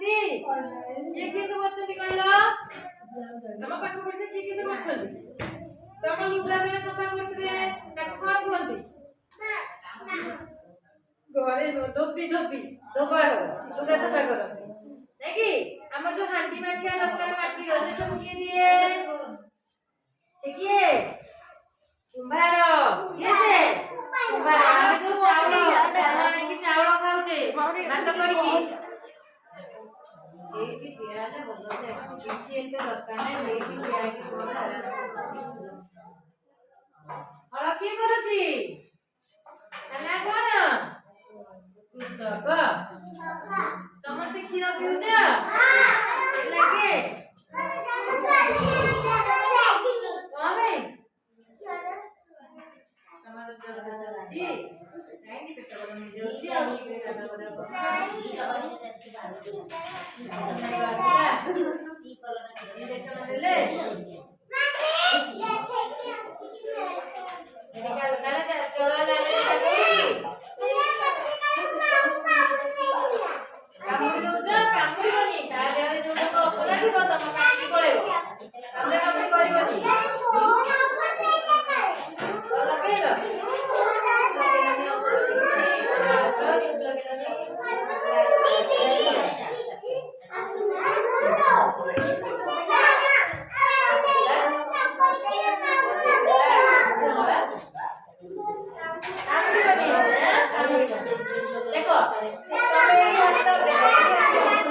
କରୁଛନ୍ତି କିଏ କିଏ ସବୁ ଅଛନ୍ତି କହିଲ? ଆମ ପାଖ ପଡ଼ିଶା କିଏ କିଏ ସବୁ ଅଛନ୍ତି? ତମ ଲୁଗା ଜଣେ ସଫା କରୁଥିବେ ତାକୁ କଣ କୁହନ୍ତି? ଘରେ ଧୋପି ଧୋପି ଧୋବାର ଲୁଗା ସଫା କର ନାଇଁ କି? ଆମର ଯୋଉ ହାଣ୍ଡି ମାଠିଆ ଦରକାର ମାଟିର ସେ ସବୁ କିଏ ଦିଏ? ସେ କିଏ? କୁମ୍ଭାର। କିଏ ସେ? କୁମ୍ଭାର। ଆମେ ଯୋଉ ଚାଉଳ ଆଣିକି ଚାଉଳ ଖାଉଛେ ଭାତ କରିକି ଏଇଠି ଠିଆ ହେଲେ ଭଲ ସେ କିଛି ଏତେ ଦରକାର ନାହିଁ। ଏଇଠି ଠିଆ ହେଇକି ହଳ କିଏ କରୁଛି? ତା ନାଁ କଣ? କୃଷକ। ସମସ୍ତେ କ୍ଷୀର ପିଉଛ? ଲାଗେ